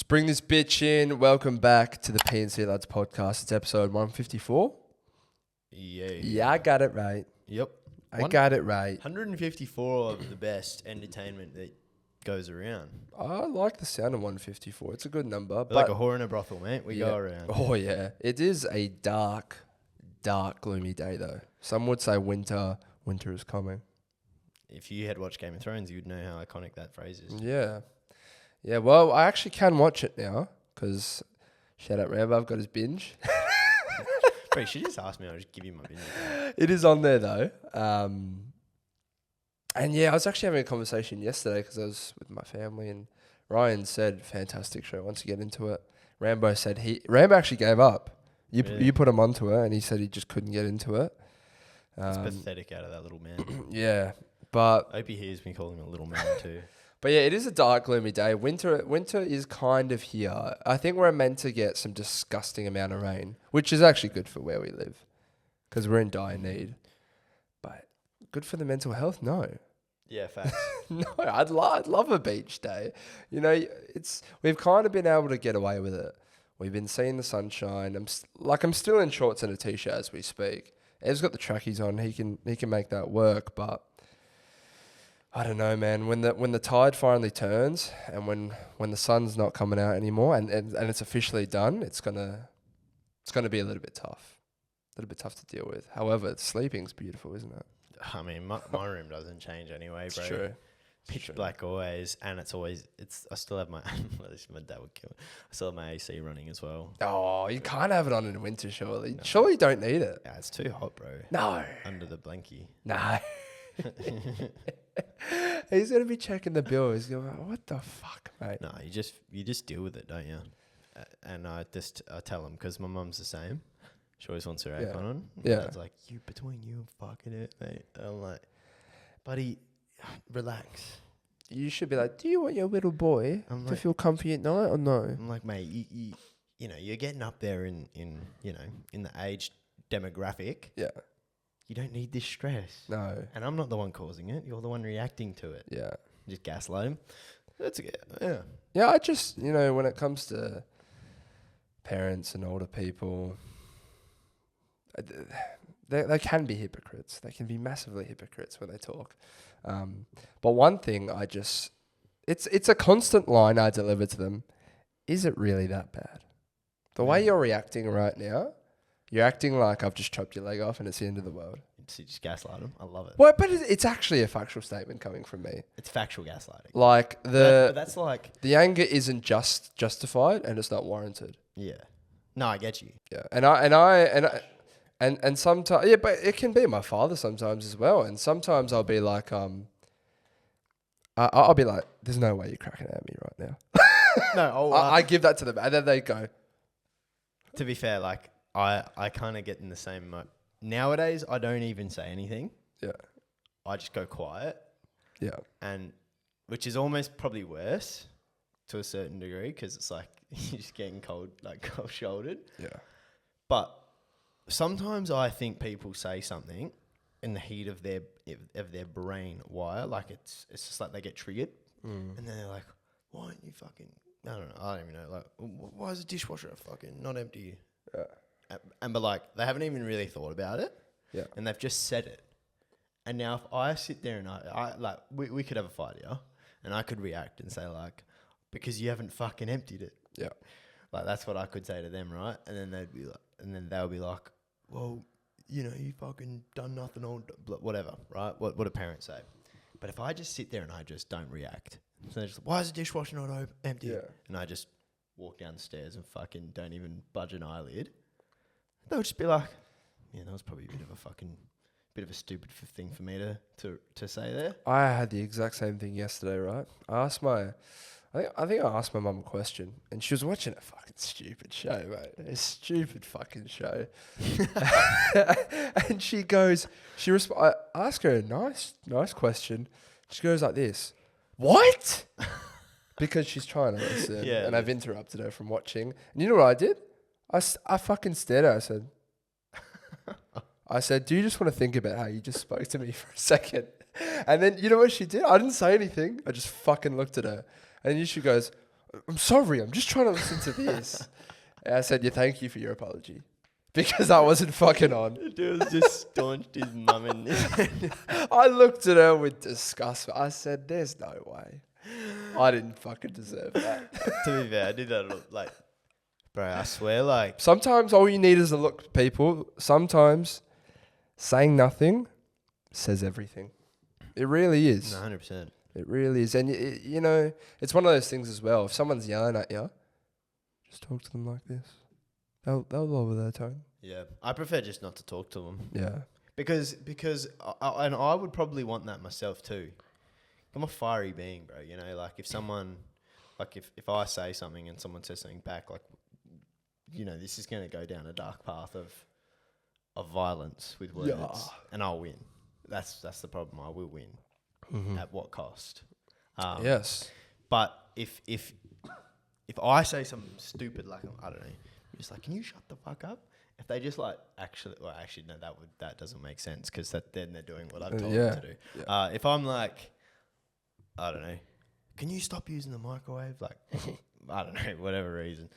bring this bitch in. Welcome back to the P&C Lads podcast. It's episode 154. Yeah, I got it right. Yep. I got it right. 154 of the best entertainment that goes around. I like the sound of 154. It's a good number. We're like a whore in a brothel, mate. We go around. Oh, yeah. It is a dark, gloomy day, though. Some would say winter is coming. If you had watched Game of Thrones, you would know how iconic that phrase is. Yeah. Yeah, well, I actually can watch it now because, shout out Rambo, I've got his binge. Bro, you should just ask me. I'll just give you my binge. It is on there, though. And yeah, I was actually having a conversation yesterday because I was with my family and Ryan said, fantastic show, once you get into it. Rambo said Rambo actually gave up. You put him onto it and he said he just couldn't get into it. It's pathetic out of that little man. Yeah, but... I hope he hears me calling him a little man too. But yeah, it is a dark, gloomy day. Winter is kind of here. I think we're meant to get some disgusting amount of rain, which is actually good for where we live because we're in dire need. But good for the mental health? No. Yeah, facts. No, I'd love a beach day. You know, we've kind of been able to get away with it. We've been seeing the sunshine. I'm still in shorts and a t-shirt as we speak. Ed's got the trackies on. He can make that work, but I don't know, man. When the tide finally turns and when the sun's not coming out anymore and it's officially done, it's gonna be a little bit tough. A little bit tough to deal with. However, sleeping's beautiful, isn't it? I mean, my room doesn't change anyway, bro. It's true. Pitch black always, and I still have my, at least my dad would kill it. I still have my AC running as well. Oh, you can't have it on in the winter, surely. No. Surely you don't need it. Yeah, it's too hot, bro. No. Under the blankie. No. He's gonna be checking the bill. He's going, what the fuck, mate? No, you just deal with it, don't you? And I tell him because my mum's the same. She always wants her aircon on. Yeah. Dad's like, between you and fucking it, mate. And I'm like, buddy, relax. You should be like, do you want your little boy to feel comfy at night or no? I'm like, mate, you know, you're getting up there in the age demographic. Yeah. You don't need this stress. No. And I'm not the one causing it. You're the one reacting to it. Yeah. Just gaslight him. That's okay. Yeah. Yeah, I just, when it comes to parents and older people, they can be hypocrites. They can be massively hypocrites when they talk. But one thing it's a constant line I deliver to them. Is it really that bad? The way you're reacting right now, you're acting like I've just chopped your leg off and it's the end of the world. So you just gaslight them. I love it. Well, but it's actually a factual statement coming from me. It's factual gaslighting. Like but that's like the anger isn't justified and it's not warranted. Yeah. No, I get you. Yeah, and sometimes but it can be my father sometimes as well. And sometimes I'll be like I'll be like, there's no way you're cracking at me right now. No, I give that to them and then they go. To be fair, like I kind of get in the same mode. Nowadays, I don't even say anything. Yeah. I just go quiet. Yeah. And which is almost probably worse to a certain degree because it's like you're just getting cold-shouldered. Yeah. But sometimes I think people say something in the heat of their brain wire, like it's just like they get triggered, and then they're like, "Why aren't you fucking?" I don't even know. Like, why is the dishwasher fucking not empty? Yeah. But like they haven't even really thought about it. Yeah. And they've just said it. And now if I sit there and I like we could have a fight here, and I could react and say like, because you haven't fucking emptied it. Yeah. Like that's what I could say to them, right? And then they'll be like, well, you fucking done nothing or whatever, right? What do parents say? But if I just sit there and I just don't react, so they're just, why is the dishwasher not empty? Yeah. And I just walk down the stairs and fucking don't even budge an eyelid, they'll just be like, yeah, that was probably a bit of a stupid thing for me to say there. I had the exact same thing yesterday, right? I think I asked my mum a question, and she was watching a fucking stupid show, mate. A stupid fucking show. And I ask her a nice question. She goes like this, what? Because she's trying to listen, and I've interrupted her from watching. And you know what I did? I fucking stared at her. I said, do you just want to think about how you just spoke to me for a second? And then, you know what she did? I didn't say anything. I just fucking looked at her. And she goes, I'm sorry, I'm just trying to listen to this. And I said, yeah, thank you for your apology. Because I wasn't fucking on. The dude was just staunched his mum and I looked at her with disgust. I said, there's no way. I didn't fucking deserve that. to be fair, I did that like, bro, I swear, like, Sometimes all you need is a look, people. Sometimes saying nothing says everything. It really is. 100%. It really is. And, you know, it's one of those things as well. If someone's yelling at you, just talk to them like this. They'll lower their tone. Yeah, I prefer just not to talk to them. Yeah. Because and I would probably want that myself too. I'm a fiery being, bro. You know, like if someone, like if I say something and someone says something back, like, you know, this is going to go down a dark path of violence with words, and I'll win. That's the problem. I will win. At what cost? Yes. But if I say something stupid, like, I don't know, just like, can you shut the fuck up? If they just like actually no, that doesn't make sense because then they're doing what I've told them to do. Yeah. If I'm like, I don't know, can you stop using the microwave? Like, I don't know, whatever reason.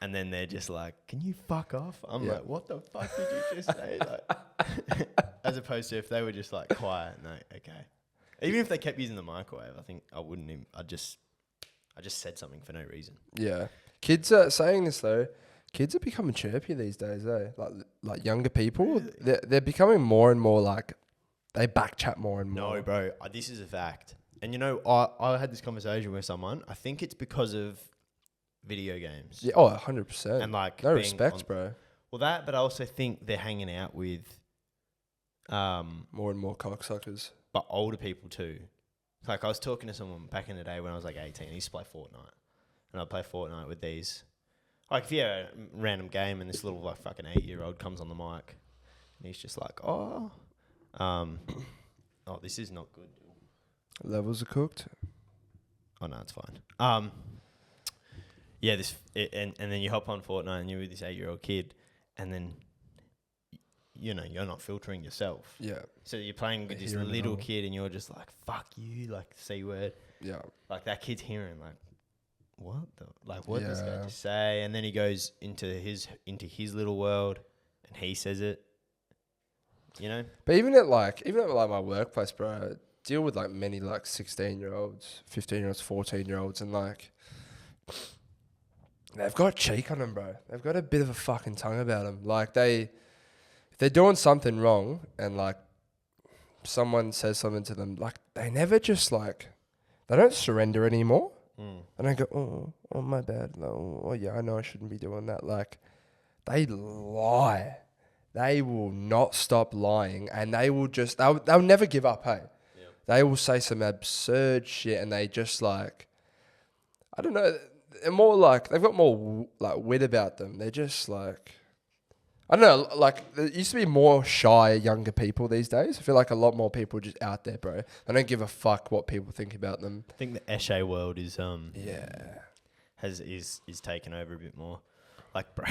And then they're just like, can you fuck off? I'm like, what the fuck did you just say? Like, as opposed to if they were just like quiet, no, okay. Even if they kept using the microwave, I think I wouldn't even, I just said something for no reason. Yeah. Kids are saying this though. Kids are becoming chirpy these days, eh? Like younger people, really? They're becoming more and more like, they back chat more and more. No, bro, this is a fact. And you know, I had this conversation with someone. I think it's because of video games. Yeah, 100%. And like no respect, bro. Well, that, but I also think they're hanging out with more and more cocksuckers, but older people too. Like I was talking to someone back in the day when I was like 18. He used to play Fortnite, and I'd play Fortnite with these. Like if you had a random game and this little like fucking 8-year-old comes on the mic, and he's just like, this is not good. Levels are cooked. Oh no, it's fine. Yeah, and then you hop on Fortnite and you're with this 8-year-old kid, and then you know you're not filtering yourself. Yeah. So you're playing with this little kid, and you're just like, "Fuck you," like C word. Yeah. Like that kid's hearing like, what what this guy just say? And then he goes into his little world, and he says it. You know. But even at my workplace, bro, I deal with like many like 16-year-olds, 15-year-olds, 14-year-olds, and like they've got cheek on them, bro. They've got a bit of a fucking tongue about them. Like if they're doing something wrong, and like someone says something to them, like they never just like they don't surrender anymore. And I go, oh, my bad. No, oh, yeah, I know I shouldn't be doing that. Like, they lie. They will not stop lying, and they will just, they'll never give up, hey? Yeah. They will say some absurd shit, and they just, like, I don't know, they're more like, they've got more, like, wit about them. They're just, like, I don't know, like, there used to be more shy younger people these days. I feel like a lot more people are just out there, bro. They don't give a fuck what people think about them. I think the Eshay world is is taken over a bit more. Like, bro,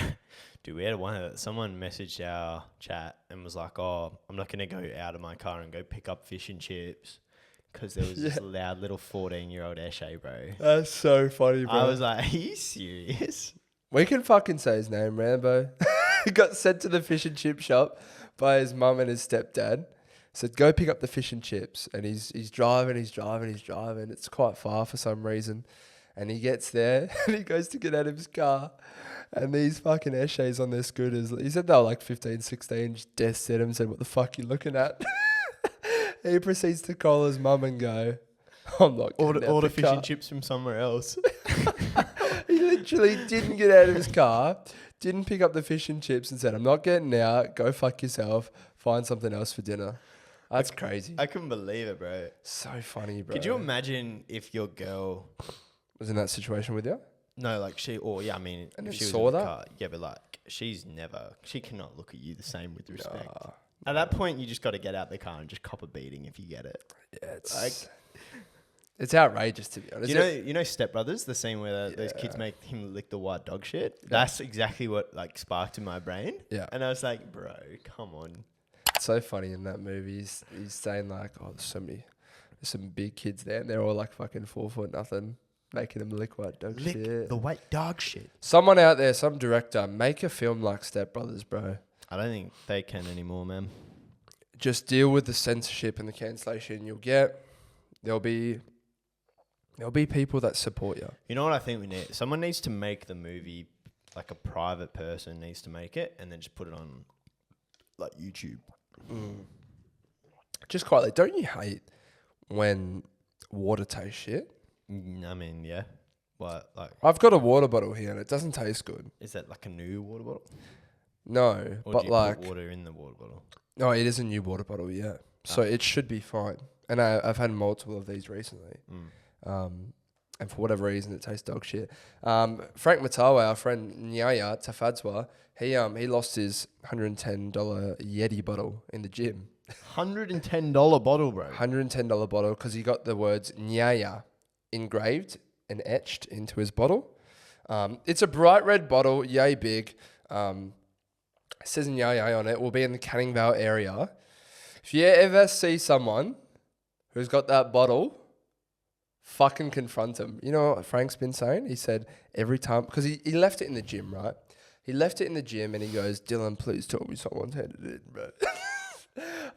dude, we had someone messaged our chat and was like, "Oh, I'm not gonna go out of my car and go pick up fish and chips because there was this loud little 14-year-old Eshay, bro." That's so funny, bro. I was like, "Are you serious?" We can fucking say his name, Rambo. He got sent to the fish and chip shop by his mum and his stepdad. Said, go pick up the fish and chips. And he's driving. It's quite far for some reason. And he gets there and he goes to get out of his car. And these fucking Eshays on their scooters, he said they were like 15, 16, just death set him, said, what the fuck you looking at? He proceeds to call his mum and go, I'm not getting out order the fish car. and chips from somewhere else. He literally didn't get out of his car, didn't pick up the fish and chips and said, I'm not getting out, go fuck yourself, find something else for dinner. That's crazy. I couldn't believe it, bro. So funny, bro. Could you imagine if your girl was in that situation with you? No, like she if she saw was in the that? car, yeah, but like she cannot look at you the same with respect. At that point, you just got to get out the car and just cop a beating if you get it. Yeah, it's outrageous, to be honest. You know Step Brothers, the scene where those kids make him lick the white dog shit? Yeah. That's exactly what like sparked in my brain. Yeah. And I was like, bro, come on. It's so funny in that movie. He's saying like, oh, there's some big kids there and they're all like fucking 4 foot nothing. Making them lick white dog Lick shit. the white dog shit. Someone out there, some director, make a film like Step Brothers, bro. I don't think they can anymore, man. Just deal with the censorship and the cancellation you'll get. There'll be people that support you. You know what I think we need? Someone needs to make the movie, like a private person needs to make it, and then just put it on, like, YouTube. Just quietly, don't you hate when water tastes shit? I mean, yeah. What, like, I've got a water bottle here and it doesn't taste good. is that like a new water bottle? No, Or but do you like, put water in the water bottle? no, it is a new water bottle, yeah. So it should be fine. And I've had multiple of these recently. And for whatever reason, it tastes dog shit. Frank Matawa, our friend Nyaya Tafadzwa, he lost his $110 Yeti bottle in the gym. $110 bottle, bro. $110 bottle because he got the words Nyaya engraved and etched into his bottle. It's a bright red bottle, yay big. It says Nyaya on it. Will be in the Canning Vale area. If you ever see someone who's got that bottle, fucking confront him. You know what Frank's been saying? He said every time, because he left it in the gym, right? He left it in the gym and he goes, Dylan, please tell me someone's handed it in, bro.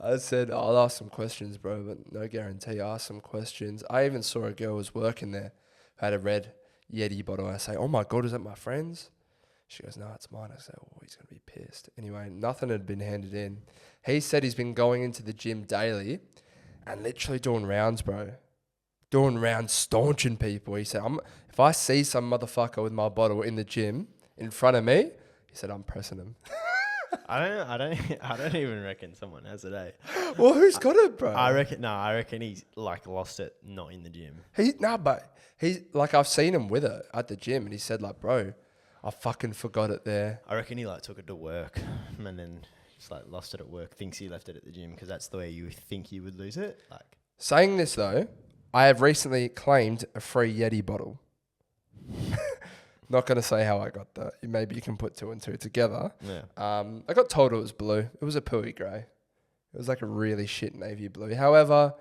I said, I'll ask some questions, bro, but no guarantee. Ask some questions. I even saw a girl was working there, had a red Yeti bottle. I say, oh my God, is that my friend's? She goes, no, it's mine. I said, oh, he's going to be pissed. Anyway, nothing had been handed in. He said he's been going into the gym daily and literally doing rounds, bro. Doing rounds, staunching people. He said, if I see some motherfucker with my bottle in the gym in front of me, he said, I'm pressing him. I don't even reckon someone has it, eh? Well, who's got it, bro? I reckon he's like lost it, not in the gym. But he's like, I've seen him with it at the gym and he said like, bro, I fucking forgot it there. I reckon he like took it to work and then just like lost it at work, thinks he left it at the gym because that's the way you think you would lose it. Like, saying this though, I have recently claimed a free Yeti bottle. Not going to say how I got that. Maybe you can put two and two together. yeah. I got told it was blue. It was a pooey grey. It was like a really shit navy blue. However,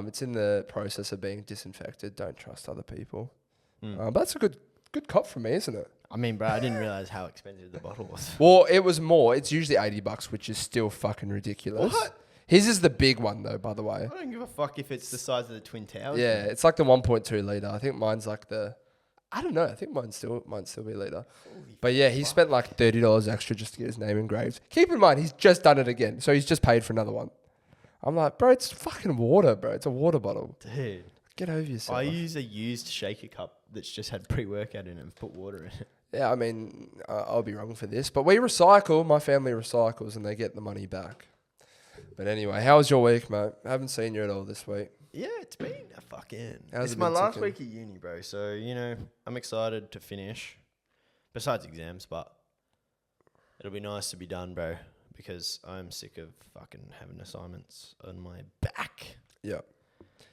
it's in the process of being disinfected. Don't trust other people. But that's a good cop from me, isn't it? I mean, bro, I didn't realize how expensive the bottle was. Well, it was more. It's usually $80, which is still fucking ridiculous. What? His is the big one though, by the way. I don't give a fuck if it's the size of the Twin Towers. Yeah, it's like the 1.2 litre. I think mine's like I don't know. I think might still be litre. But yeah, he spent like $30 extra just to get his name engraved. Keep in mind, he's just done it again. So he's just paid for another one. I'm like, bro, it's fucking water, bro. It's a water bottle. Dude. Get over yourself. I use a used shaker cup that's just had pre-workout in it and put water in it. Yeah, I mean, I'll be wrong for this. But we recycle. My family recycles and they get the money back. But anyway, how was your week, mate? I haven't seen you at all this week. Yeah, it's been a fucking... How's It's it my been last ticking? week of uni, bro. So, you know, I'm excited to finish. Besides exams, but it'll be nice to be done, bro. Because I'm sick of fucking having assignments on my back. Yeah.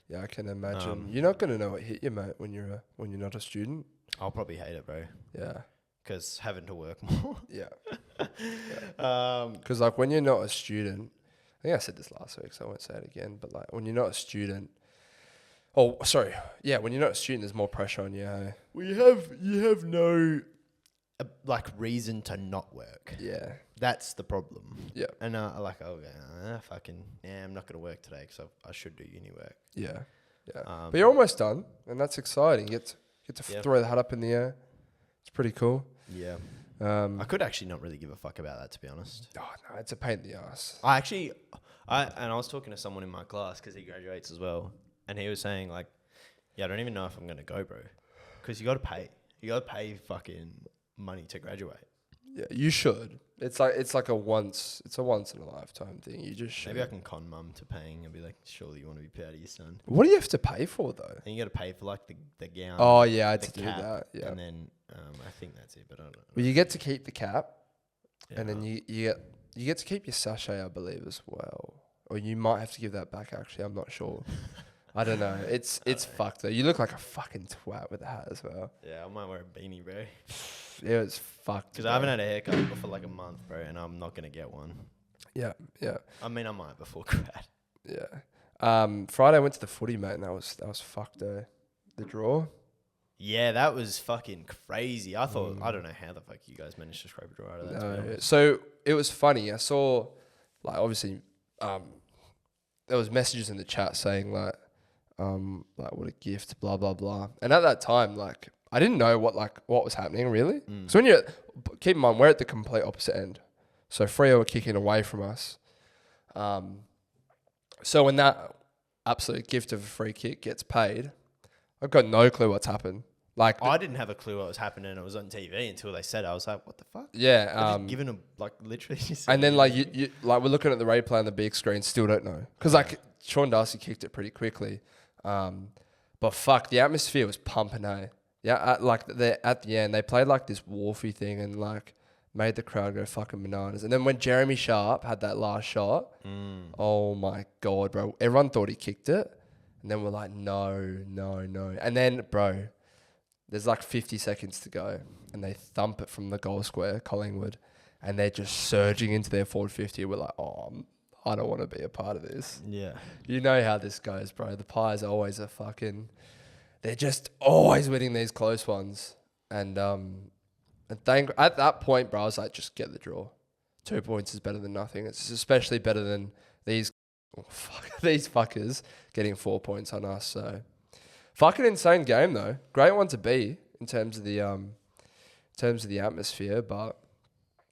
Yeah, I can imagine. You're not going to know what hit you, mate, when you're not a student. I'll probably hate it, bro. Yeah. Because having to work more. Yeah. Um, Because like when you're not a student, I think I said this last week, so I won't say it again. But like when you're not a student, when you're not a student, there's more pressure on you. Hey? well, you have no like reason to not work. Yeah, That's the problem. yeah, And I'm not gonna work today because I should do uni work. yeah. But you're almost done, and that's exciting. You get to Yep. throw the hat up in the air. It's pretty cool. Yeah. I could actually not really give a fuck about that, to be honest. Oh no, it's a pain in the ass. I was talking to someone in my class because he graduates as well, and he was saying like, yeah, I don't even know if I'm gonna go, bro, because you got to pay fucking money to graduate. Yeah, you should. It's like a once in a lifetime thing. You just should. Maybe I can con mum to paying and be like, surely you want to be proud of your son. What do you have to pay for though? And you got to pay for like the gown. Oh yeah, I had the to do cap, that. Yeah. And then I think that's it, but I don't know. Well, you get to keep the cap, Yeah. and then you get to keep your sachet, I believe, as well. Or you might have to give that back. Actually, I'm not sure. I don't know. It's fucked though. You look like a fucking twat with a hat as well. Yeah, I might wear a beanie, bro. It was fucked. Because I haven't had a haircut for like a month, bro, and I'm not gonna get one. Yeah, yeah, I mean, I might before grad. yeah. Friday I went to the footy, mate, and that was fucked. The draw. Yeah, that was fucking crazy. I thought, I don't know how the fuck you guys managed to scrape a draw out of that. to be honest. So it was funny. I saw, like, obviously, there was messages in the chat saying like what a gift, blah blah blah. And at that time, like, I didn't know what was happening really. So when keep in mind, we're at the complete opposite end. So Freo were kicking away from us. So when that absolute gift of a free kick gets paid, I've got no clue what's happened. Like, I didn't have a clue what was happening. It was on TV until they said it. I was like, what the fuck? yeah. Given them, like, literally. Just And then like you like we're looking at the replay on the big screen, still don't know because like Sean Darcy kicked it pretty quickly. But fuck, the atmosphere was pumping. Yeah, at the end they played like this Wharfy thing and like made the crowd go fucking bananas. And then when Jeremy Sharp had that last shot, oh my god, bro, everyone thought he kicked it, and then we're like, no. And then, bro, there's like 50 seconds to go, and they thump it from the goal square, Collingwood, and they're just surging into their forward 50. We're like, oh, I don't want to be a part of this. Yeah. You know how this goes, bro. The Pies always are fucking... They're just always winning these close ones. And at that point, bro, I was like, just get the draw. 2 points is better than nothing. It's especially better than these fuckers getting 4 points on us. So... Fucking insane game though. Great one to be in terms of the atmosphere, but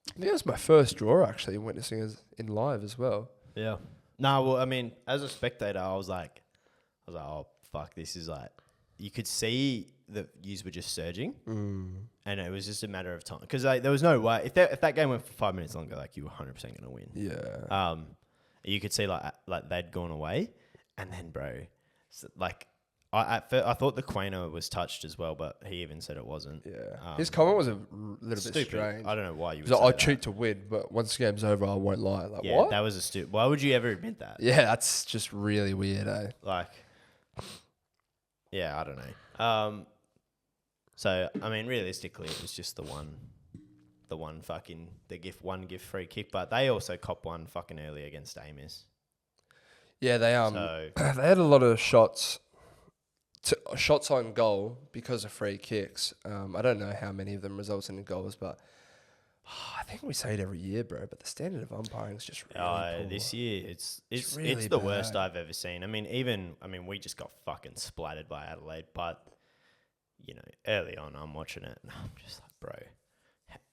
I think it was my first draw actually witnessing it in live as well. Yeah. No, well, I mean, as a spectator, I was like, oh fuck, this is like, you could see that yous were just surging, and it was just a matter of time because there was no way if that game went for 5 minutes longer, like you were 100% gonna win. Yeah. You could see like they'd gone away, and then bro, like. I thought the Quainer was touched as well, but he even said it wasn't. Yeah. His comment was a little bit strange. I don't know why you would like, say I that. cheat to win, but once the game's over, I won't lie. Like, Yeah, what? that was a stupid... Why would you ever admit that? Yeah, that's just really weird, eh? Like... Yeah, I don't know. So, I mean, realistically, it was just the one gift free kick, but they also copped one fucking early against Amos. Yeah, they they had a lot of shots on goal because of free kicks. I don't know how many of them resulted in goals, but I think we say it every year, bro. But the standard of umpiring is just really poor. This year it's really the bad. worst I've ever seen. I mean, we just got fucking splattered by Adelaide, but you know, early on I'm watching it and I'm just like, bro.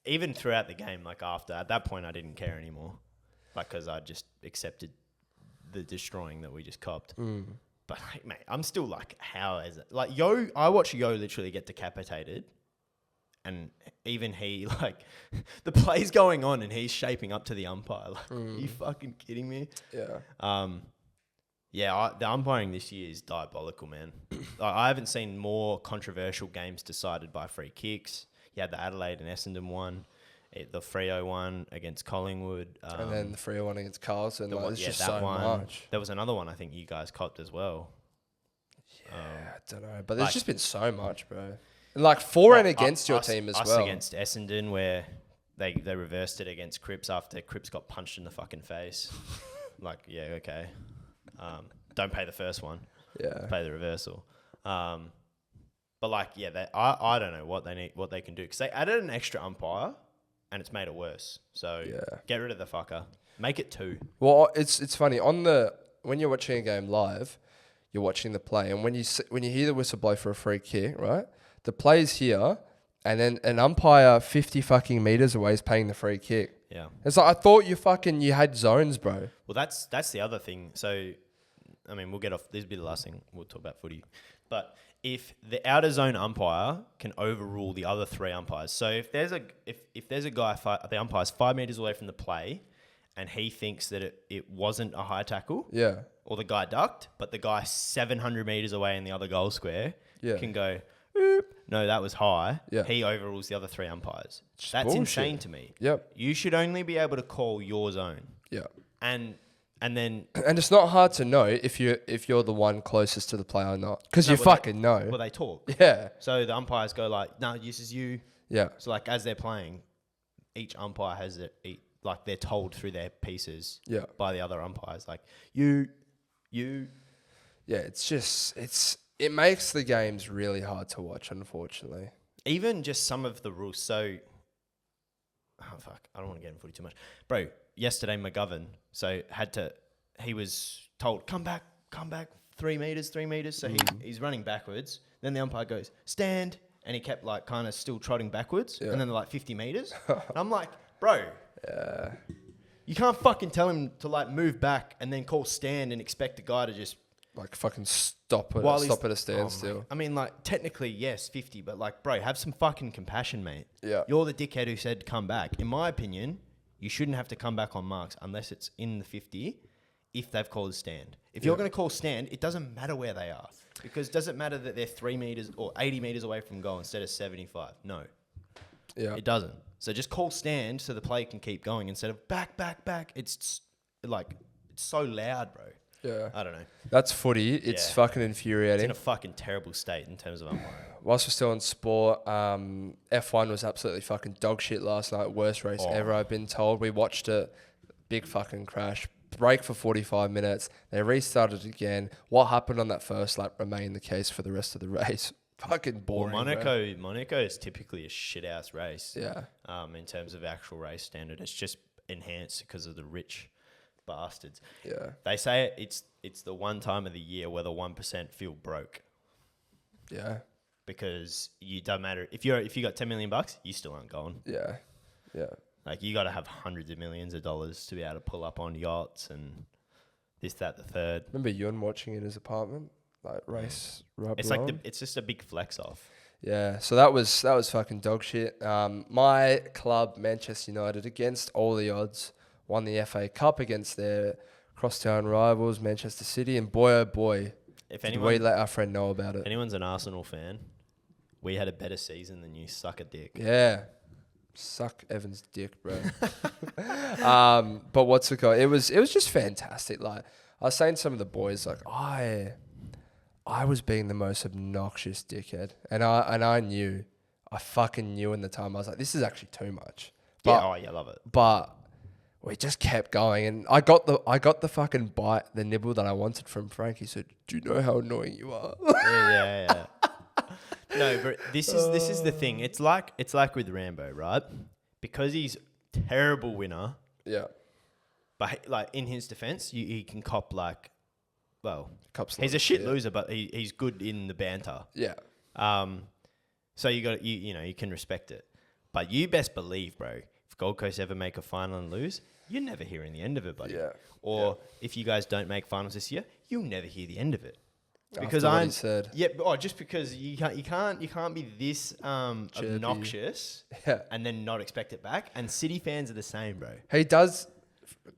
Even throughout the game, like after at that point I didn't care anymore, like because I just accepted the destroying that we just copped. But like, mate, I'm still like, how is it? Like, I watch Yo literally get decapitated, and even he, like, the play's going on, and he's shaping up to the umpire. Like, are you fucking kidding me? Yeah. The umpiring this year is diabolical, man. Like, I haven't seen more controversial games decided by free kicks. You had the Adelaide and Essendon one. The Freo one against Collingwood. And then the Freo one against Carlton. There's just so much. There was another one I think you guys copped as well. Yeah, I don't know. But there's just been so much, bro. And like for and against your team as well. Us against Essendon where they reversed it against Cripps after Cripps got punched in the fucking face. Like, yeah, okay. Don't pay the first one. Yeah. Pay the reversal. But like, yeah, I don't know what they can do. Because they added an extra umpire. And it's made it worse. So get rid of the fucker. Make it 2. Well, it's funny when you're watching a game live, you're watching the play, and when you hear the whistle blow for a free kick, right? The play's here, and then an umpire 50 fucking meters away is paying the free kick. Yeah, it's like I thought you had zones, bro. Well, that's the other thing. So, I mean, we'll get off. This will be the last thing we'll talk about footy, but. If the outer zone umpire can overrule the other 3 umpires, so if there's a guy, the umpire's 5 meters away from the play, and he thinks that it wasn't a high tackle, or the guy ducked, but the guy 700 meters away in the other goal square can go, oop, no, that was high. Yeah. He overrules the other 3 umpires. That's bullshit. Insane to me. Yep. You should only be able to call your zone. Yeah. And then... And it's not hard to know if you're the one closest to the play or not. Because you fucking know. Well, they talk. Yeah. So the umpires go like, no, this is you. Yeah. So like as they're playing, each umpire has like they're told through their pieces by the other umpires. Like, you... Yeah, it's just... it makes the games really hard to watch, unfortunately. Even just some of the rules. So, oh fuck, I don't want to get in footy too much, bro. Yesterday, McGovern he was told come back, 3 meters. So he's running backwards. Then the umpire goes stand, and he kept like kind of still trotting backwards. And then they're like 50 meters. And I'm like, bro, you can't fucking tell him to like move back and then call stand and expect the guy to just like fucking stop at a standstill. I mean, like technically yes, 50, but like, bro, have some fucking compassion, mate. Yeah, you're the dickhead who said come back. In my opinion, you shouldn't have to come back on marks unless it's in the 50. If they've called a stand, if you're going to call stand, it doesn't matter where they are, because does it matter that they're 3 meters or 80 meters away from goal instead of 75? No, it doesn't. So just call stand so the play can keep going instead of back. It's like it's so loud, bro. Yeah, I don't know. That's footy. It's fucking infuriating. It's in a fucking terrible state in terms of umpiring. Whilst we're still on sport, F1 was absolutely fucking dog shit last night. Worst race ever, I've been told. We watched it. Big fucking crash. Break for 45 minutes. They restarted again. What happened on that first lap remained the case for the rest of the race. Fucking boring. Well, Monaco is typically a shit ass race. Yeah. In terms of actual race standard, it's just enhanced because of the rich bastards. Yeah. They say it's the one time of the year where the 1% feel broke. Yeah. Because you don't matter if you got $10 million, you still aren't going. Yeah. Yeah. Like, you got to have hundreds of millions of dollars to be able to pull up on yachts and this, that, the third. Remember Ewan watching in his apartment, like race rub. It's like it's just a big flex off. Yeah, so that was fucking dog shit. My club, Manchester United, against all the odds, won the FA Cup against their crosstown rivals, Manchester City, and boy oh boy, did we let our friend know about it. If anyone's an Arsenal fan, we had a better season than you. Suck a dick. Yeah. Suck Evan's dick, bro. But what's it called? It was just fantastic. Like, I was saying to some of the boys, like, I was being the most obnoxious dickhead, and I fucking knew in the time. I was like, this is actually too much. But, yeah, love it. But we just kept going, and I got the fucking bite, the nibble that I wanted from Frank. He said, "Do you know how annoying you are?" Yeah. No, but this is the thing. It's like with Rambo, right? Because he's terrible winner. Yeah. But like, in his defense, he can cop like, well, he's a shit loser, but he's good in the banter. Yeah. So you can respect it. But you best believe, bro, if Gold Coast ever make a final and lose, you're never hearing the end of it, buddy. Yeah. Or if you guys don't make finals this year, you'll never hear the end of it. Because I said, just because you can't be this obnoxious and then not expect it back. And City fans are the same, bro. He does.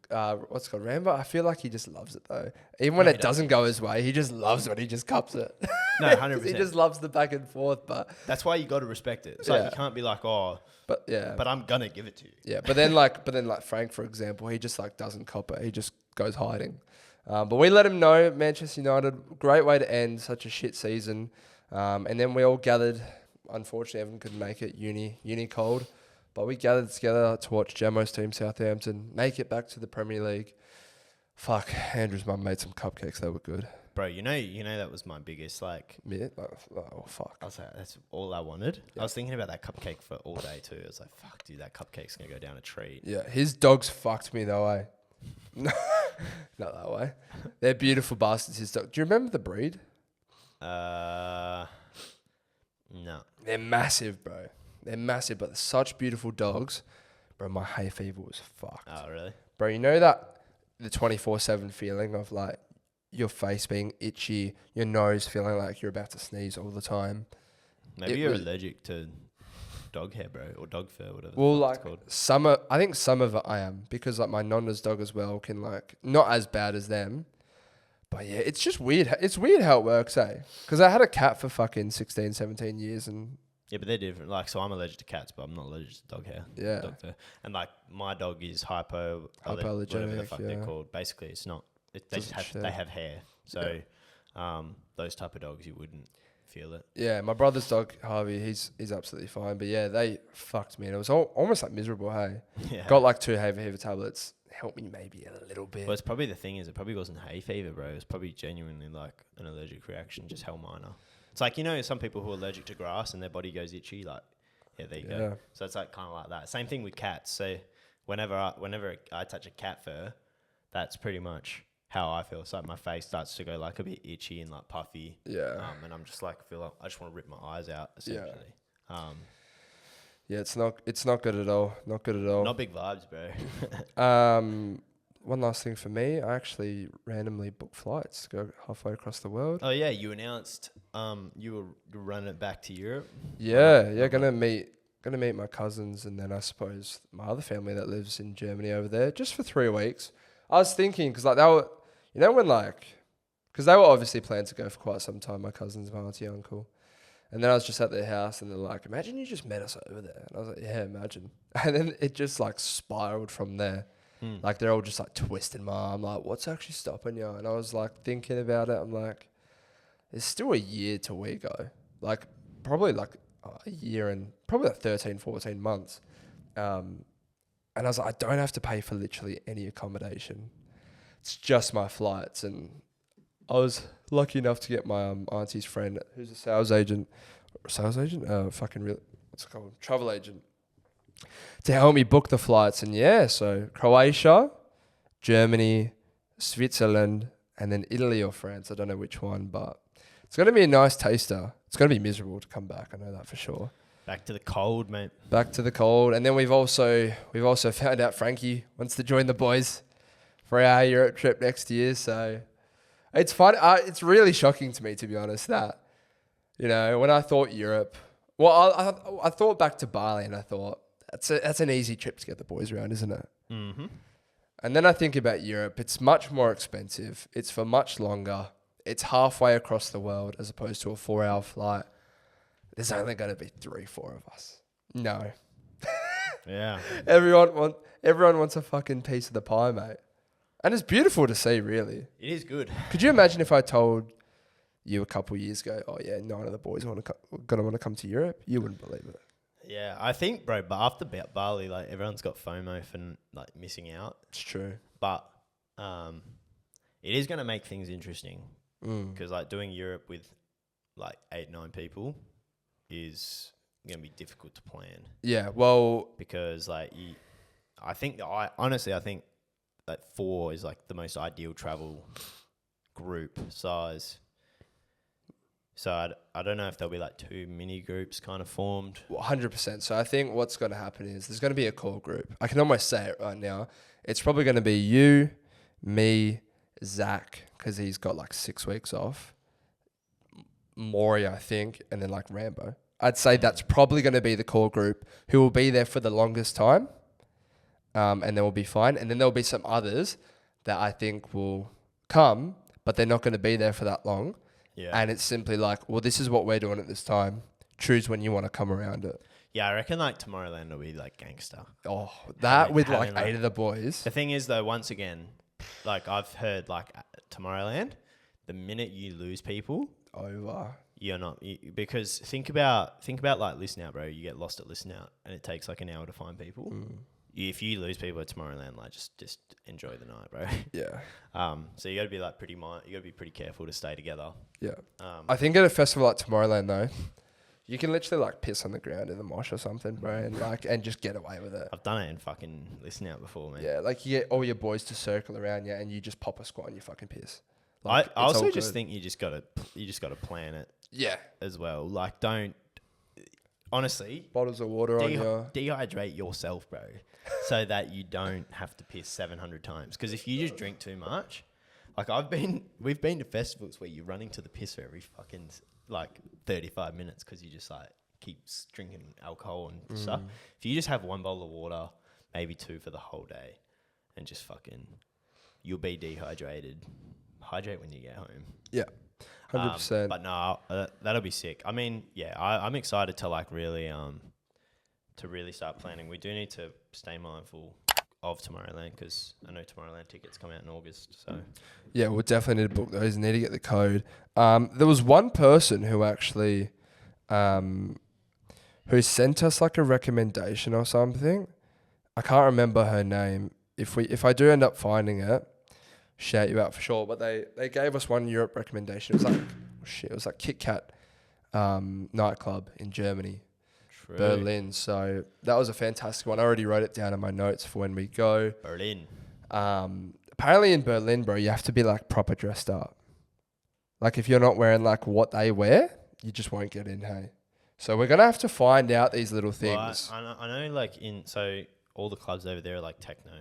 What's it called, Rambo? I feel like he just loves it though. Even when it doesn't go his way, he just loves it. He just cups it. No, 100%. He just loves the back and forth. But that's why you got to respect it. It's like, you can't be like, but I'm gonna give it to you. Yeah, but then like Frank, for example, he just like doesn't cop it. He just goes hiding. But we let him know, Manchester United, great way to end such a shit season. And then we all gathered. Unfortunately, Evan couldn't make it, uni cold. But we gathered together to watch Gemmo's team, Southampton, make it back to the Premier League. Fuck, Andrew's mum made some cupcakes. They were good. Bro, you know that was my biggest, like... Yeah? Oh, fuck. I was like, that's all I wanted. Yeah. I was thinking about that cupcake for all day too. I was like, fuck, dude, that cupcake's going to go down a treat. Yeah, his dogs fucked me though, eh? Not that way. They're beautiful bastards, his dog. Do you remember the breed? No. They're massive, bro. They're massive, but they're such beautiful dogs. Bro, my hay fever was fucked. Oh, really? Bro, you know that the 24/7 feeling of like your face being itchy, your nose feeling like you're about to sneeze all the time. Maybe you're allergic to dog hair, bro, or dog fur, whatever. Well, like it's called. I think some of it I am, because like my nonna's dog as well can like, not as bad as them. But yeah, it's just weird. It's weird how it works, eh? Because I had a cat for fucking 16, 17 years and... Yeah, but they're different. Like, so I'm allergic to cats, but I'm not allergic to dog hair. Yeah. Dog fur. And like, my dog is hypoallergenic, whatever the fuck they're called. Basically, it's not... They have hair. So those type of dogs, you wouldn't feel it. Yeah, my brother's dog, Harvey, he's absolutely fine. But yeah, they fucked me. And it was almost like miserable, hey? Yeah. Got like 2 hay fever tablets. help me maybe a little bit. Well, it's probably the thing is, it probably wasn't hay fever, bro. It was probably genuinely like an allergic reaction, just hell minor. It's like, you know, some people who are allergic to grass and their body goes itchy, like, yeah, there you go. So it's like kind of like that. Same thing with cats. So whenever I touch a cat fur, that's pretty much how I feel. It's like my face starts to go like a bit itchy and like puffy. Yeah. And I'm just like, feel like I just want to rip my eyes out, essentially. Yeah, it's not good at all. Not good at all. Not big vibes, bro. One last thing for me, I actually randomly booked flights to go halfway across the world. Oh yeah, you announced you were running it back to Europe. Yeah, gonna meet my cousins, and then I suppose my other family that lives in Germany over there, just for 3 weeks. I was thinking, because like they were, you know, because they were obviously planning to go for quite some time, my cousins, my auntie, uncle. And then I was just at their house and they're like, imagine you just met us over there. And I was like, yeah, imagine. And then it just like spiraled from there. Like they're all just like twisting my arm, like, what's actually stopping you? And I was like thinking about it. I'm like, there's still a year till we go. Like probably like a year and probably like 13, 14 months. And I was like, I don't have to pay for literally any accommodation. It's just my flights. And I was lucky enough to get my auntie's friend, who's a sales agent, what's it called? Travel agent, to help me book the flights. And yeah, so Croatia, Germany, Switzerland, and then Italy or France. I don't know which one, but it's going to be a nice taster. It's going to be miserable to come back. I know that for sure. Back to the cold, mate. Back to the cold. And then we've also found out Frankie wants to join the boys for our Europe trip next year. So it's fun. It's really shocking to me, to be honest, that, you know, when I thought Europe, well, I thought back to Bali and I thought that's an easy trip to get the boys around, isn't it? Mm-hmm. And then I think about Europe. It's much more expensive. It's for much longer. It's halfway across the world as opposed to a 4-hour flight. There's only going to be 3-4 of us. No. Yeah. Everyone wants a fucking piece of the pie, mate. And it's beautiful to see, really. It is good. Could you imagine if I told you a couple of years ago, oh yeah, 9 of the boys are gonna want to come to Europe? You wouldn't believe it. Yeah, I think, bro, but after Bali, like everyone's got FOMO for like missing out. It's true. But it is going to make things interesting because like doing Europe with like 8-9 people is going to be difficult to plan. Yeah, well, because like I think that 4 is like the most ideal travel group size. So I don't know if there'll be like 2 mini groups kind of formed. 100%. So I think what's going to happen is there's going to be a core group. I can almost say it right now. It's probably going to be you, me, Zach, because he's got like 6 weeks off, Maury, I think, and then like Rambo. I'd say that's probably going to be the core group who will be there for the longest time, and then we'll be fine. And then there'll be some others that I think will come, but they're not going to be there for that long. Yeah. And it's simply like, well, this is what we're doing at this time. Choose when you want to come around it. Yeah, I reckon like Tomorrowland will be like gangster. Oh, that with like 8 of the boys. The thing is though, once again, like I've heard like Tomorrowland, the minute you lose people, over. You're not, because think about like Listenout, bro. You get lost at Listenout and it takes like an hour to find people. If you lose people at Tomorrowland, like just enjoy the night, bro. Yeah. So you got to be like you got to be pretty careful to stay together. Yeah. I think at a festival like Tomorrowland though, you can literally like piss on the ground in the mosh or something, bro, and just get away with it. I've done it in fucking Listenout before, man. Yeah, like you get all your boys to circle around you and you just pop a squat and you fucking piss. Like, I also just think you just gotta plan it. Yeah. As well, like don't. Honestly, bottles of water on you. Dehydrate yourself, bro, so that you don't have to piss 700 times. Because if you just drink too much, like we've been to festivals where you're running to the pisser every fucking like 35 minutes because you just like keep drinking alcohol and stuff. If you just have 1 bottle of water, maybe 2 for the whole day, and just fucking, you'll be dehydrated. Hydrate when you get home. Yeah. 100%. But no, that'll be sick. I mean, yeah, I'm excited to like really start planning. We do need to stay mindful of Tomorrowland because I know Tomorrowland tickets come out in August. So yeah, we'll definitely need to book those. Need to get the code. There was one person who actually, who sent us like a recommendation or something. I can't remember her name. if I do end up finding it, shout you out for sure. But they gave us one Europe recommendation. It was like it was like Kit Kat nightclub in Germany, True. Berlin. So that was a fantastic one. I already wrote it down in my notes for when we go. Berlin. Apparently in Berlin, bro, you have to be like proper dressed up. Like if you're not wearing like what they wear, you just won't get in. Hey, so we're gonna have to find out these little things. Well, I know like so all the clubs over there are like techno.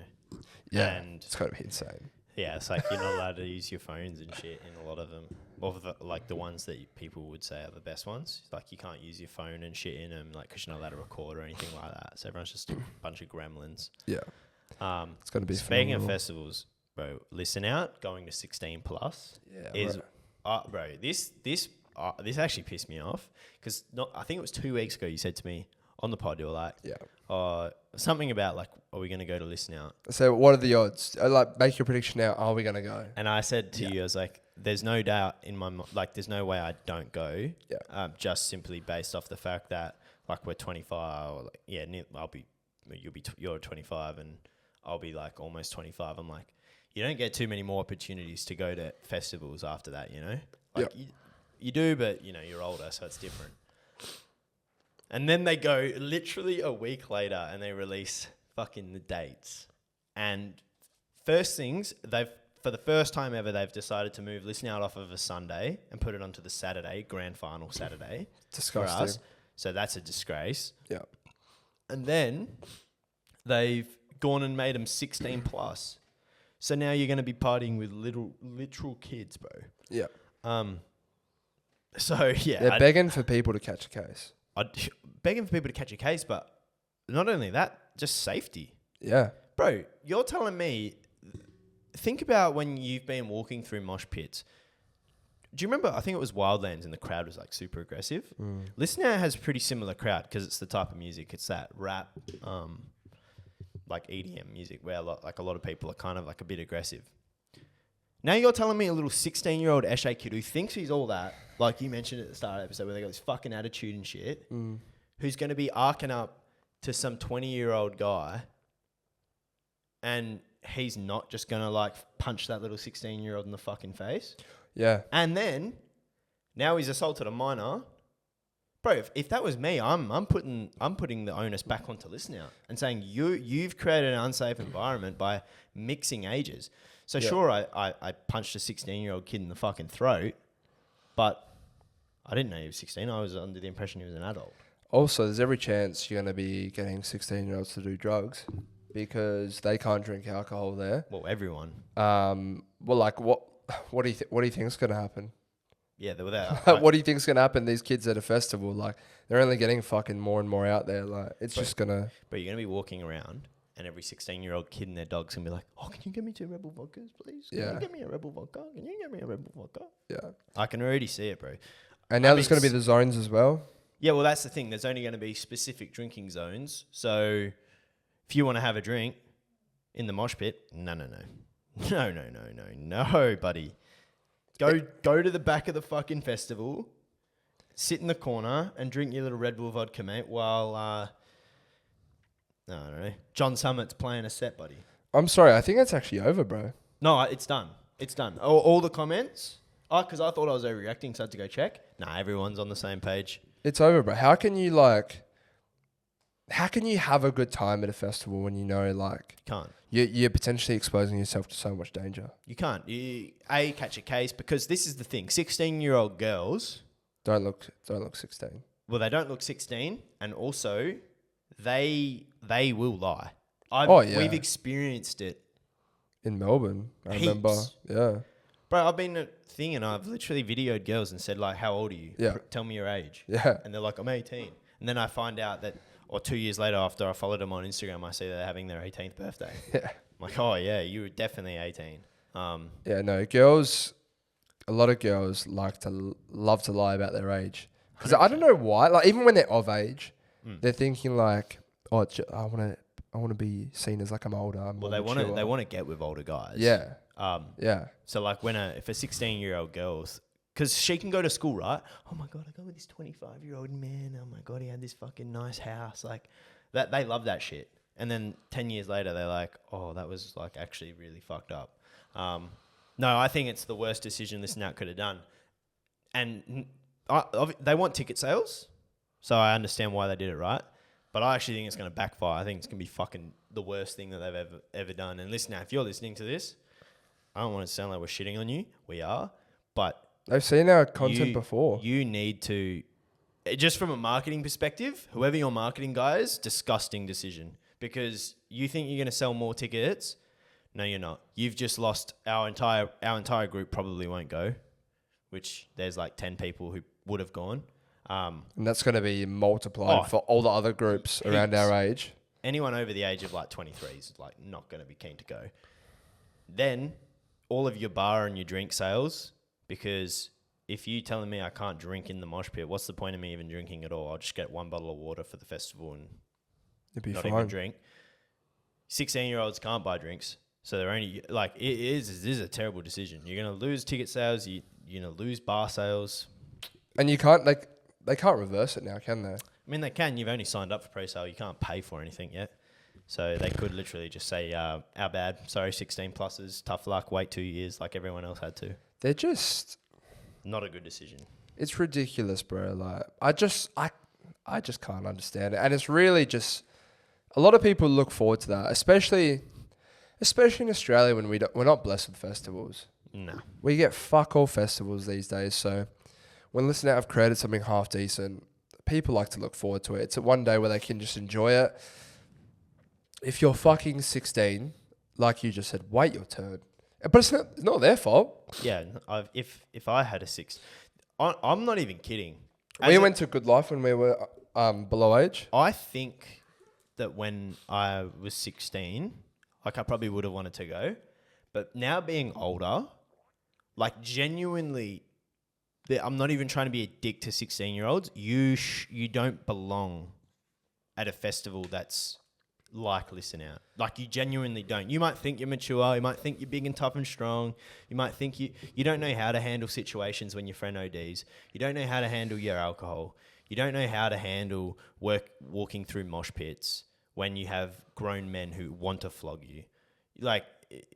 Yeah, and it's gotta be insane. Yeah, it's like you're not allowed to use your phones and shit in a lot of them. Of the, like the ones that people would say are the best ones. Like you can't use your phone and shit in them, like because you're not allowed to record or anything like that. So everyone's just a bunch of gremlins. Yeah, it's gonna be. Speaking phenomenal. of festivals, bro, Listenout going to 16 plus is, bro. This actually pissed me off because I think it was 2 weeks ago you said to me on the pod, you were like, something about like, are we going to go to Listenout? So what are the odds? Like, make your prediction now. Are we going to go? And I said to you, I was like, there's no doubt in my like, there's no way I don't go. Yeah. Just simply based off the fact that like we're 25. Or like, you're 25 and I'll be like almost 25. I'm like, you don't get too many more opportunities to go to festivals after that, you know? Like you do, but you know, you're older, so it's different. And then they go literally a week later and they release fucking the dates. And first things, for the first time ever, they've decided to move Listenout off of a Sunday and put it onto the Saturday, grand final Saturday. Disgusting. For us. So that's a disgrace. Yeah. And then they've gone and made them 16 plus. So now you're going to be partying with literal kids, bro. Yeah. So yeah. They're begging for people to catch a case. Begging for people to catch a case, but not only that, just safety. Yeah. Bro, you're telling me, think about when you've been walking through mosh pits. Do you remember, I think it was Wildlands and the crowd was like super aggressive. Listenout has a pretty similar crowd because it's the type of music. It's that rap, like EDM music where a lot of people are kind of like a bit aggressive. Now you're telling me a little 16-year-old Eshay kid who thinks he's all that, like you mentioned at the start of the episode where they got this fucking attitude and shit, who's going to be arcing up to some 20-year-old guy and he's not just going to like punch that little 16-year-old in the fucking face. Yeah. And then now he's assaulted a minor. Bro, if that was me, I'm putting the onus back onto Listenout and saying you've created an unsafe environment by mixing ages. So sure, I punched a 16-year-old kid in the fucking throat, but I didn't know he was 16. I was under the impression he was an adult. Also, there's every chance you're going to be getting 16-year-olds to do drugs because they can't drink alcohol there. Well, everyone. Well, like what do you think is going to happen? Yeah, they were there. What do you think's going to happen? These kids at a festival, like they're only getting fucking more and more out there. Like it's just going to. But you're going to be walking around. And every 16-year-old kid and their dog's going to be like, can you get me 2 Rebel vodkas, please? Can you get me a Rebel vodka? Can you get me a Rebel vodka? Yeah. I can already see it, bro. And now there's going to be the zones as well. Yeah, well, that's the thing. There's only going to be specific drinking zones. So if you want to have a drink in the mosh pit, no, buddy. Go to the back of the fucking festival, sit in the corner and drink your little Red Bull vodka, mate, while... I don't know. John Summit's playing a set, buddy. I'm sorry. I think it's actually over, bro. No, it's done. It's done. All the comments. Because I thought I was overreacting, so I had to go check. Nah, everyone's on the same page. It's over, bro. How can you have a good time at a festival when you know, like... Can't. You're potentially exposing yourself to so much danger. You can't. You catch a case, because this is the thing. 16-year-old girls... Don't look 16. Well, they don't look 16, and also... They will lie. We've experienced it. In Melbourne, I remember. Yeah. Bro, I've been a thing and I've literally videoed girls and said like, how old are you? Yeah. Tell me your age. Yeah. And they're like, I'm 18. And then I find out that, or 2 years later after I followed them on Instagram, I see they're having their 18th birthday. Yeah. I'm like, oh yeah, you were definitely 18. Yeah, no, girls, a lot of girls love to lie about their age. Because I don't know why, like even when they're of age, they're thinking like, oh, I want to be seen as like I'm older. They want to get with older guys. Yeah. Yeah. So like if a 16-year-old girl's, because she can go to school, right? Oh my God, I go with this 25-year-old man. Oh my God, he had this fucking nice house. Like that, they love that shit. And then 10 years later, they're like, oh, that was like actually really fucked up. No, I think it's the worst decision Listenout could have done. And they want ticket sales, so I understand why they did it, right? But I actually think it's going to backfire. I think it's going to be fucking the worst thing that they've ever done. And listen, now, if you're listening to this, I don't want to sound like we're shitting on you. We are. But they've seen our content before. You need to, just from a marketing perspective, whoever your marketing guy is, disgusting decision. Because you think you're going to sell more tickets. No, you're not. You've just lost our entire group probably won't go, which there's like 10 people who would have gone. And that's going to be multiplied for all the other groups around our age. Anyone over the age of like 23 is like not going to be keen to go. Then all of your bar and your drink sales, because if you telling me I can't drink in the mosh pit, what's the point of me even drinking at all? I'll just get one bottle of water for the festival and not even drink. 16-year-olds can't buy drinks. So they're only like, it is a terrible decision. You're going to lose ticket sales. You're going to lose bar sales. And you can't, like, they can't reverse it now, can they? I mean, they can. You've only signed up for pre-sale. You can't pay for anything yet. So they could literally just say, our bad. Sorry, 16 pluses. Tough luck. Wait 2 years like everyone else had to. They're just... Not a good decision. It's ridiculous, bro. Like, I just can't understand it. And it's really just... A lot of people look forward to that, especially in Australia when we're not blessed with festivals. No. We get fuck all festivals these days. So when Listenout have created something half decent, people like to look forward to it. It's one day where they can just enjoy it. If you're fucking 16, like you just said, wait your turn. But it's not their fault. Yeah, if I had a six, I'm not even kidding. We went to Good Life when we were below age. I think that when I was 16, like I probably would have wanted to go. But now being older, like genuinely, I'm not even trying to be a dick to 16-year-olds. You don't belong at a festival that's like Listenout. Like you genuinely don't. You might think you're mature. You might think you're big and tough and strong. You might think you don't know how to handle situations when your friend ODs. You don't know how to handle your alcohol. You don't know how to handle walking through mosh pits when you have grown men who want to flog you. Like,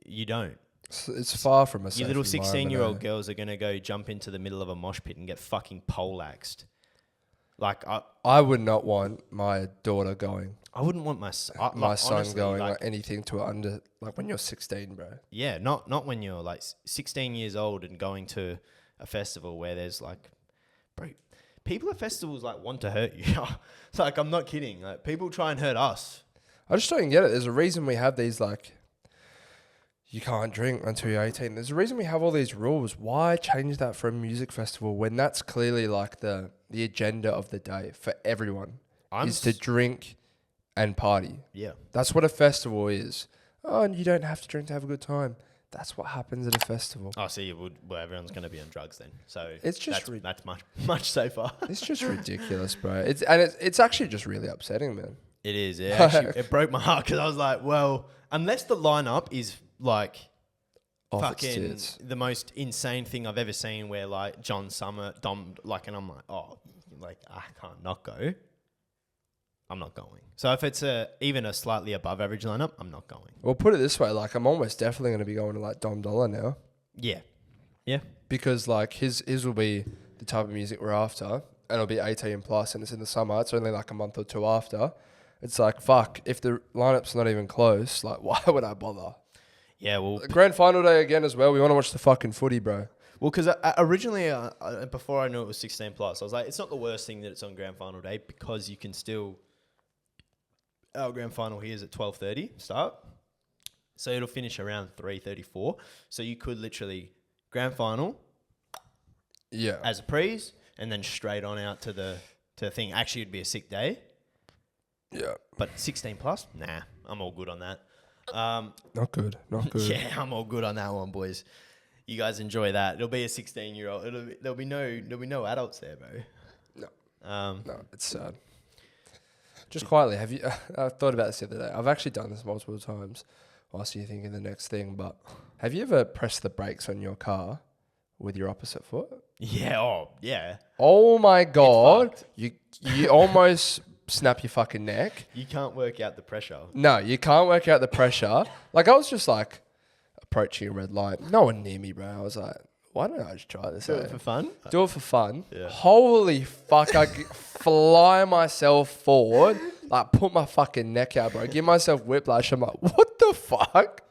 you don't. It's far from a safe Your little 16-year-old environment, girls are going to go jump into the middle of a mosh pit and get fucking poleaxed. Like, I would not want my daughter going. I wouldn't want my son honestly, going like anything to under, like when you're 16, bro. Yeah, not when you're like 16 years old and going to a festival where there's like, bro, people at festivals like want to hurt you. It's like, I'm not kidding. Like people try and hurt us. I just don't get it. There's a reason we have these like, you can't drink until you're 18. There's a reason we have all these rules. Why change that for a music festival when that's clearly like the agenda of the day for everyone is to drink and party. Yeah. That's what a festival is. Oh, and you don't have to drink to have a good time. That's what happens at a festival. Oh, so well, everyone's going to be on drugs then. So it's just that's much safer. It's just ridiculous, bro. It's actually just really upsetting, man. It is. It broke my heart because I was like, well, unless the lineup is like fucking the most insane thing I've ever seen, where like John Summer, Dom, like, and I'm like, oh, like I can't not go. I'm not going. So if it's even a slightly above average lineup, I'm not going. Well, put it this way, like I'm almost definitely going to be going to like Dom Dollar now. Yeah. Yeah. Because like his will be the type of music we're after, and it'll be 18 plus, and it's in the summer. It's only like a month or two after. It's like, fuck, if the lineup's not even close, like why would I bother? Yeah, well... Grand final day again as well. We want to watch the fucking footy, bro. Well, because originally, before I knew it was 16 plus, I was like, it's not the worst thing that it's on grand final day because you can still... Our grand final here is at 12:30 start. So it'll finish around 3:34. So you could literally grand final as a prees and then straight on out to the thing. Actually, it'd be a sick day. Yeah. But 16 plus? Nah, I'm all good on that. Not good. Yeah, I'm all good on that one, boys. You guys enjoy that. It'll be a 16-year-old. There'll be no adults there, bro. No. No, it's sad. Just quietly, have you? I thought about this the other day. I've actually done this multiple times whilst you're thinking the next thing. But have you ever pressed the brakes on your car with your opposite foot? Yeah. Oh, yeah. Oh my god! You almost snap your fucking neck. You can't work out the pressure. No, you can't work out the pressure. Like, I was just like approaching a red light. No one near me, bro. I was like, why don't I just try this Do out? it for fun. Do it for fun. Yeah. Holy fuck. Fly myself forward. Like, put my fucking neck out, bro. Give myself whiplash. I'm like, what the fuck?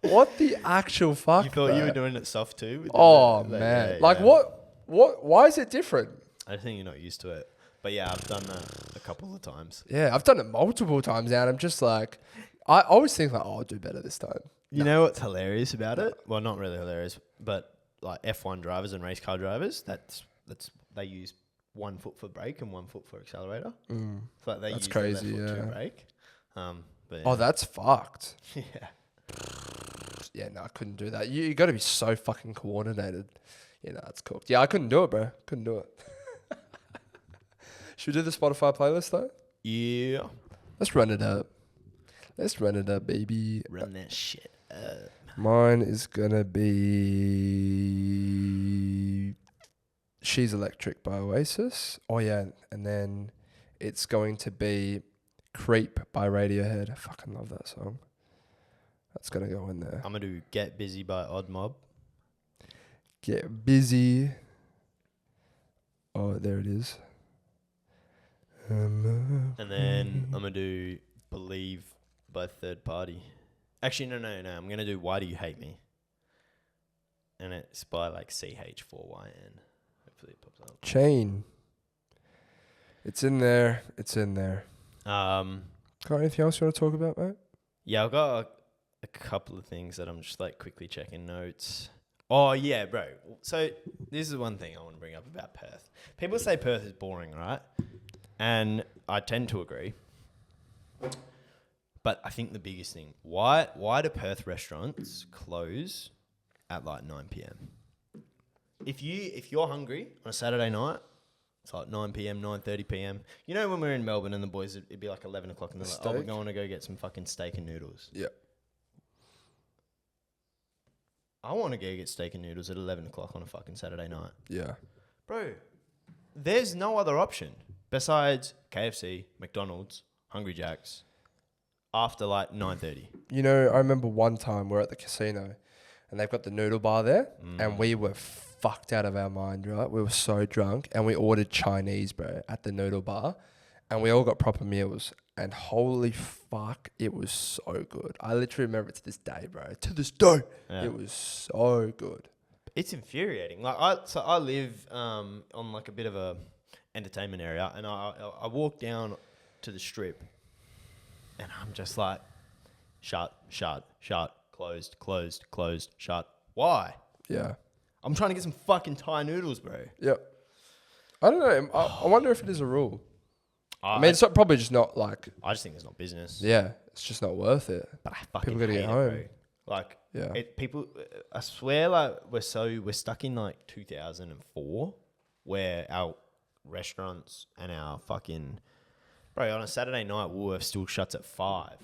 What the actual fuck, You thought bro? you were doing it soft too? With Oh, the- man. yeah, Like, yeah. what? Why is it different? I think you're not used to it. But yeah, I've done that a couple of times. Yeah, I've done it multiple times now, and I'm just like, I always think like, oh, I'll do better this time. You know what's hilarious about it? Well, not really hilarious, but like F1 drivers and race car drivers, that's they use 1 foot for brake and 1 foot for accelerator. So like they That's use crazy, the left foot yeah. to brake. But Oh, that's fucked. yeah. Yeah, no, I couldn't do that. You got to be so fucking coordinated. Yeah, no, it's cooked. Yeah, I couldn't do it, bro. Couldn't do it. Should we do the Spotify playlist though? Yeah. Let's run it up. Let's run it up, baby. Run that shit up. Mine is gonna be She's Electric by Oasis. Oh yeah, and then it's going to be Creep by Radiohead. I fucking love that song. That's gonna go in there. I'm going to do Get Busy by Odd Mob. Get Busy. Oh, there it is. And then I'm going to do Believe by Third Party. Actually, no. I'm going to do Why Do You Hate Me? And it's by like CH4YN. Hopefully it pops up. Chain. It's in there. Got anything else you want to talk about, mate? Yeah, I've got a couple of things that I'm just like quickly checking notes. Oh, yeah, bro. So this is one thing I want to bring up about Perth. People say Perth is boring, right? And I tend to agree. But I think the biggest thing, why do Perth restaurants close at like 9 p.m? If you're hungry on a Saturday night, it's like 9 p.m, 9:30 p.m. You know when we're in Melbourne and the boys, it'd be like 11 o'clock and they're like, oh, we're going to go get some fucking steak and noodles. Yeah. I want to go get steak and noodles at 11 o'clock on a fucking Saturday night. Yeah. Bro, there's no other option besides KFC, McDonald's, Hungry Jack's after like 9:30. You know, I remember one time we're at the casino and they've got the noodle bar there and we were fucked out of our mind, right? We were so drunk and we ordered Chinese, bro, at the noodle bar and we all got proper meals and holy fuck, it was so good. I literally remember it to this day, bro. To this day. Yeah. It was so good. It's infuriating. Like I live on like a bit of a entertainment area and I walk down to the strip and I'm just like, shut, closed, shut. Why? Yeah. I'm trying to get some fucking Thai noodles, bro. Yep. I don't know. I wonder if it is a rule. I mean, it's not, probably just not like... I just think it's not business. Yeah, it's just not worth it. But I fucking People gotta hate get it, home. bro. Like, Yeah. people, I swear, like, we're stuck in like 2004 where our restaurants and our fucking... Bro, on a Saturday night, Woolworths still shuts at 5.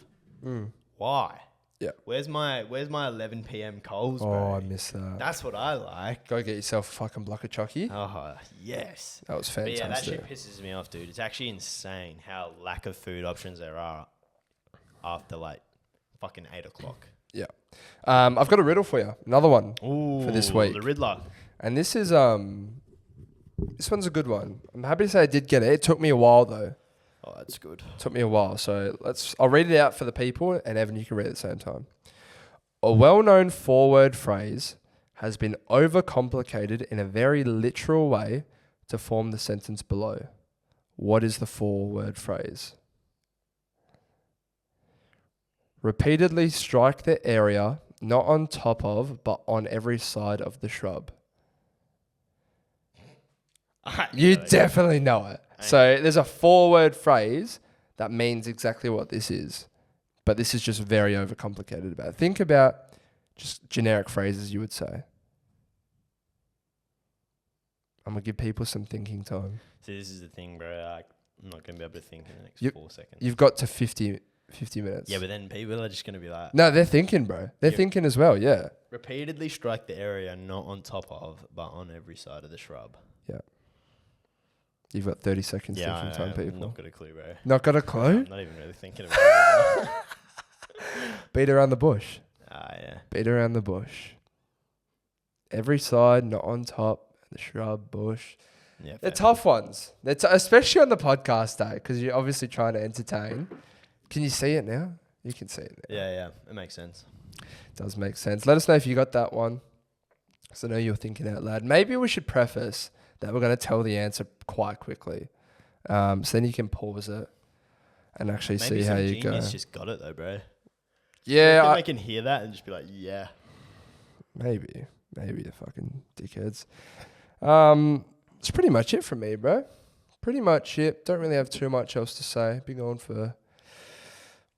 Why? Yeah. Where's my 11 p.m. Coles, Oh, bro? I miss that. That's what I like. Go get yourself a fucking block of chucky. Oh, yes. That was But yeah, that fantastic. shit pisses me off, dude. It's actually insane how lack of food options there are after like fucking 8 o'clock. Yeah. I've got a riddle for you. Another one. Ooh, For this week. The Riddler. And this is this one's a good one. I'm happy to say I did get it. It took me a while though. Oh, that's good. It took me a while. So I'll read it out for the people and Evan, you can read it at the same time. A well-known four-word phrase has been overcomplicated in a very literal way to form the sentence below. What is the four-word phrase? Repeatedly strike the area not on top of, but on every side of the shrub. You definitely know it. So there's a four-word phrase that means exactly what this is. But this is just very overcomplicated about it. Think about just generic phrases you would say. I'm going to give people some thinking time. See, this is the thing, bro. I'm not going to be able to think in the next 4 seconds. You've got to 50 minutes. Yeah, but then people are just going to be like... No, they're thinking, bro. They're thinking as well, yeah. Repeatedly strike the area not on top of, but on every side of the shrub. Yeah. You've got 30 seconds Yeah, thinking time, I've people. not got a clue, bro. Not got a clue? I'm not even really thinking about it. Beat around the bush. Yeah. Beat around the bush. Every side, not on top. The shrub, bush. Yeah. They're fair. tough ones. Especially on the podcast day, because you're obviously trying to entertain. Can you see it now? You can see it now. Yeah. It makes sense. It does make sense. Let us know if you got that one, because I know you're thinking out loud. Maybe we should preface that we're going to tell the answer quite quickly. So then you can pause it and actually Maybe see how some you go. genius just got it though, bro. Yeah, I can hear that and just be like, yeah. maybe the fucking dickheads. It's pretty much it from me, bro. Pretty much it. Don't really have too much else to say. Been going for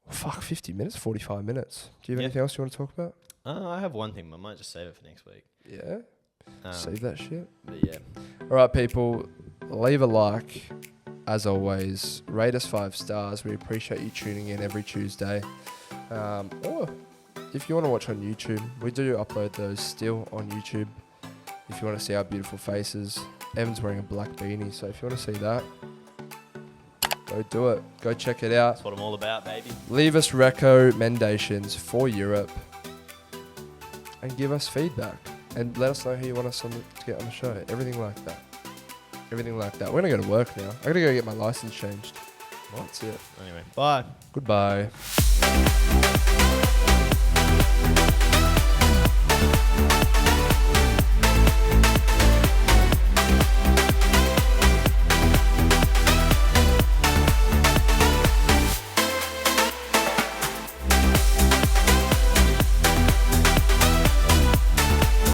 50 minutes, 45 minutes. Do you have anything else you want to talk about? I have one thing, but I might just save it for next week. Yeah. Save that shit. But yeah. All right, people. Leave a like. As always, rate us 5 stars. We appreciate you tuning in every Tuesday. Or if you want to watch on YouTube, we do upload those still on YouTube. If you want to see our beautiful faces, Evan's wearing a black beanie, so if you want to see that, go do it. Go check it out. That's what I'm all about, baby. Leave us recommendations for Europe and give us feedback. And let us know who you want us to get on the show. Everything like that. We're going to go to work now. I got to go get my license changed. That's it. Anyway, bye. Goodbye.